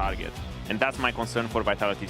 target. And that's my concern for Vitality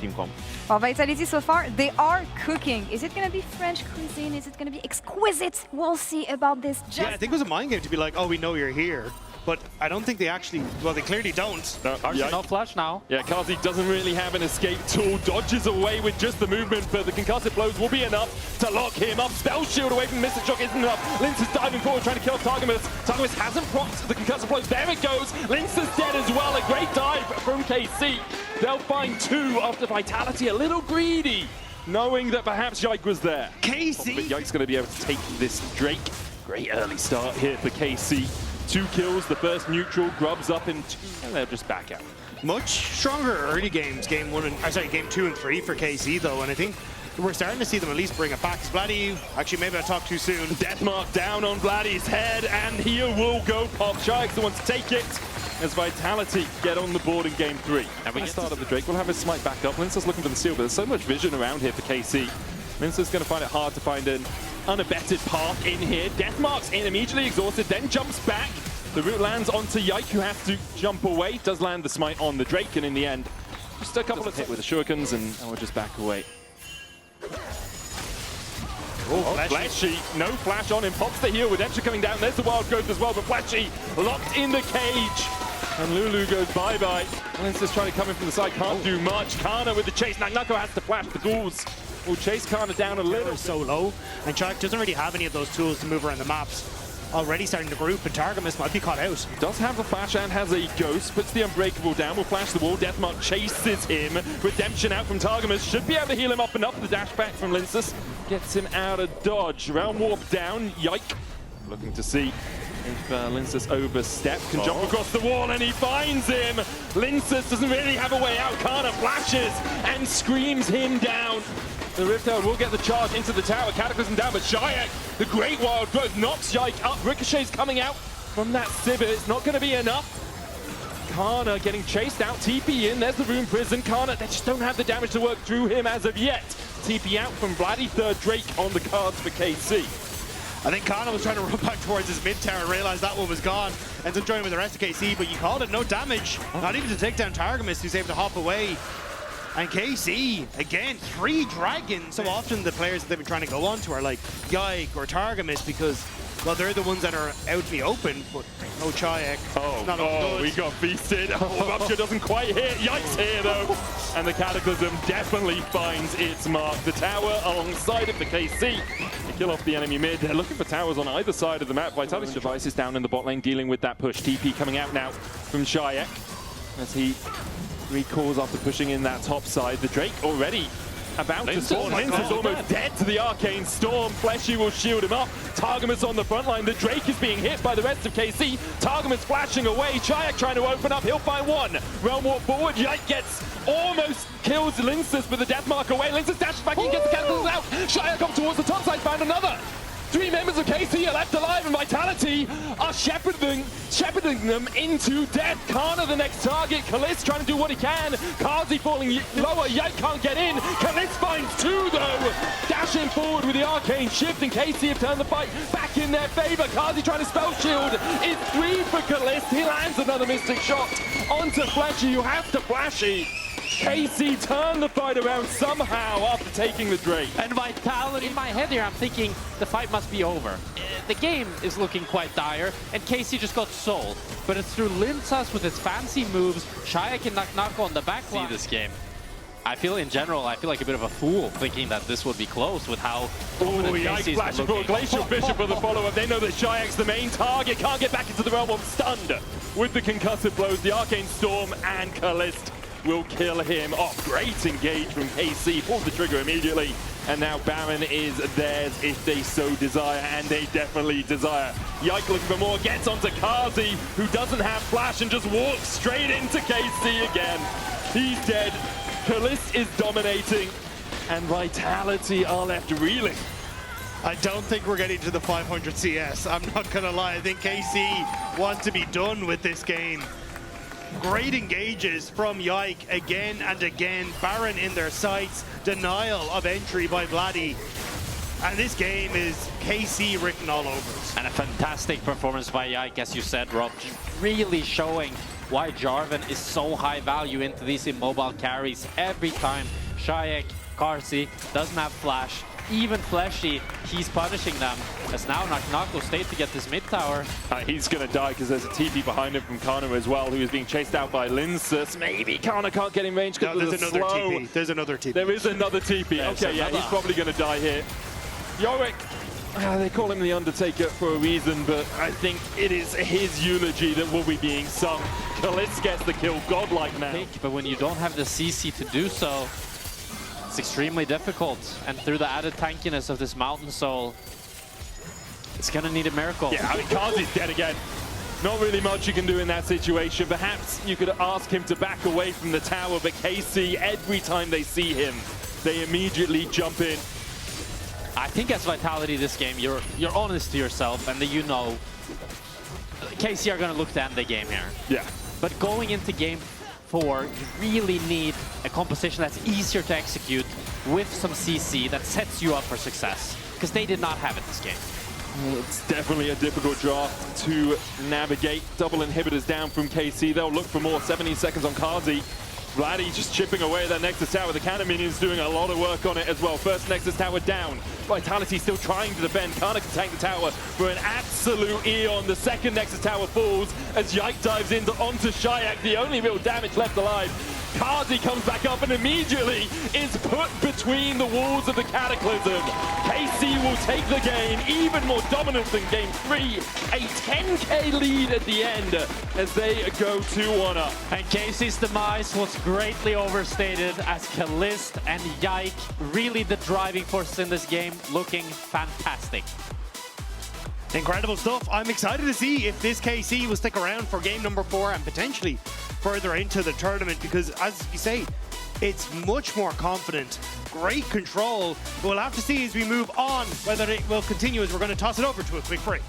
team comp. Well, Vitality so far, they are cooking. Is it going to be French cuisine? Is it going to be exquisite? We'll see about this. Yeah, I think it was a mind game to be like, oh, we know you're here. But I don't think they actually, well, they clearly don't. No flash now. Yeah, Carzzy doesn't really have an escape tool. Dodges away with just the movement, but the concussive blows will be enough to lock him up. Spell shield away from Mystic Shock isn't enough. Lyncas diving forward, trying to kill Targamas. Targamas hasn't procced the concussive blows. There it goes. Lyncas dead as well. A great dive from KC. They'll find 2 after Vitality. A little greedy, knowing that perhaps Yike was there. KC! But Yike's going to be able to take this Drake. Great early start here for KC. 2 kills, the first neutral, grubs up in 2, and they'll just back out. Much stronger early games, game 2 and 3 for KC though, and I think we're starting to see them at least bring it back. Vladi, actually maybe I talked too soon. Deathmark down on Vladi's head, and here will go pop. Czajek's the one to take it as Vitality get on the board in game 3. And we start up the Drake, we'll have his smite back up. Lyncas looking for the steal, but there's so much vision around here for KC. Lyncas going to find it hard to find an unabetted path in here. Deathmark's in, immediately exhausted, then jumps back. The root lands onto Yike, who has to jump away. Does land the smite on the Drake, and in the end, just a couple of hit with the shurikens, and we'll just back away. Oh, Fleshy, no flash on him, pops the heal, Redemption coming down, there's the wild growth as well, but Fleshy locked in the cage. And Lulu goes bye-bye. Lyncas trying to come in from the side, can't do much. Canna with the chase, now Nako has to flash, the ghouls will chase Canna down a little. So low, and Czajek doesn't really have any of those tools to move around the maps. Already starting to group, and Targamas might be caught out. Does have the flash and has a ghost, puts the Unbreakable down, will flash the wall, Deathmark chases him, Redemption out from Targamas, should be able to heal him up enough, the dash back from Lyncas gets him out of dodge. Realm Warp down, Yike, looking to see if Lyncas overstepped, can jump across the wall, and he finds him! Lyncas doesn't really have a way out, Canna flashes and screams him down. The Rift Herald will get the charge into the tower, Cataclysm down, but Czajek, the great wild growth, knocks Yike up. Ricochet's coming out from that Sivir, it's not going to be enough. Canna getting chased out, TP in, there's the Rune Prison. Canna, they just don't have the damage to work through him as of yet. TP out from Vladi, third Drake on the cards for KC. I think Canna was trying to run back towards his mid tower, realized that one was gone, ends up joining with the rest of KC, but you called it, no damage. Not even to take down Targamas, who's able to hop away. And KC, again, 3 dragons. So often the players that they've been trying to go on to are like Yike or Targamas because, well, they're the ones that are out in the open, but no Czajek. Oh, we got feasted. Oh, Rupture doesn't quite hit. Yike's here, though. And the Cataclysm definitely finds its mark. The tower alongside of the KC to kill off the enemy mid. They're looking for towers on either side of the map. Vitality's device is down in the bot lane, dealing with that push. TP coming out now from Czajek as he recalls after pushing in that top side. The Drake already about to spawn. Lyncas almost dead to the Arcane Storm. Fleshy will shield him up. Targamas on the front line. The Drake is being hit by the rest of KC. Targamas flashing away. Czajek trying to open up. He'll find one. Realm Warp forward. Yike gets almost kills Lyncas with the Deathmark away. Lyncas dashes back in, gets the Cataclysm out. Czajek up towards the top side, found another. 3 members of KC are left alive, and Vitality are shepherding them into death. Canna the next target. Caliste trying to do what he can. Carzzy falling lower. Yike can't get in. Caliste finds 2 though. Dashing forward with the arcane shift, and KC have turned the fight back in their favor. Carzzy trying to spell shield. It's 3 for Caliste. He lands another Mystic Shot onto Fleshy, who has to flashy. KC turned the fight around somehow after taking the Drake. And Vitality, in my head here, I'm thinking the fight must be over. The game is looking quite dire, and KC just got sold. But it's through Lyncas with his fancy moves, Czajek and Nako on the back line. See this game. I feel in general, I feel like a bit of a fool thinking that this would be close with how Yike flashing for a Glacial Bishop for the follow-up. They know that Czajek's the main target, can't get back into the realm, stunned with the concussive blows, the Arcane Storm, and Caliste will kill him off. Great engage from KC, pulls the trigger immediately, and now Baron is theirs if they so desire, and they definitely desire. Yike looking for more, gets onto Carzzy, who doesn't have flash and just walks straight into KC again. He's dead. Caliste is dominating, and Vitality are left reeling. I don't think we're getting to the 500 CS. I'm not gonna lie, I think KC want to be done with this game. Great engages from Yike again and again. Baron in their sights. Denial of entry by Vladi. And this game is KC written all over it. And a fantastic performance by Yike, as you said, Rob. Really showing why Jarvan is so high value into these immobile carries. Every time Czajek, Carzzy doesn't have flash, even Fleshy, he's punishing them. As now Nako stayed to get this mid tower. He's going to die because there's a TP behind him from Canna as well, who is being chased out by Lyncas. Maybe Canna can't get in range because there's another TP. There's another TP. There is another TP. Okay, yeah, he's probably going to die here. Yorick, they call him the Undertaker for a reason, but I think it is his eulogy that will be being sung. Caliste gets the kill, godlike now. But when you don't have the CC to do so, it's extremely difficult. And through the added tankiness of this Mountain Soul, it's gonna need a miracle. Yeah, I mean, Carzzy's dead again. Not really much you can do in that situation. Perhaps you could ask him to back away from the tower, but KC, every time they see him, they immediately jump in. I think as Vitality this game, you're honest to yourself, and that you know KC are gonna look to end the game here. Yeah. But going into game 4, you really need a composition that's easier to execute with some CC that sets you up for success, because they did not have it this game. Well, it's definitely a difficult draft to navigate. Double inhibitors down from KC. They'll look for more. 17 seconds on Carzzy. Vladi just chipping away at that Nexus tower. The Canna minions doing a lot of work on it as well. First Nexus tower down. Vitality still trying to defend. Canna can tank the tower for an absolute eon. The second Nexus tower falls as Yike dives onto Czajek. The only real damage left alive. Carzzy comes back up and immediately is put between the walls of the Cataclysm. KC will take the game, even more dominant than game 3. A 10k lead at the end as they go 2-1 up. And KC's demise was greatly overstated as Caliste and Yike, really the driving forces in this game, looking fantastic. Incredible stuff. I'm excited to see if this KC will stick around for game number 4 and potentially further into the tournament, because as you say, it's much more confident, great control. But we'll have to see as we move on whether it will continue, as we're going to toss it over to a quick break.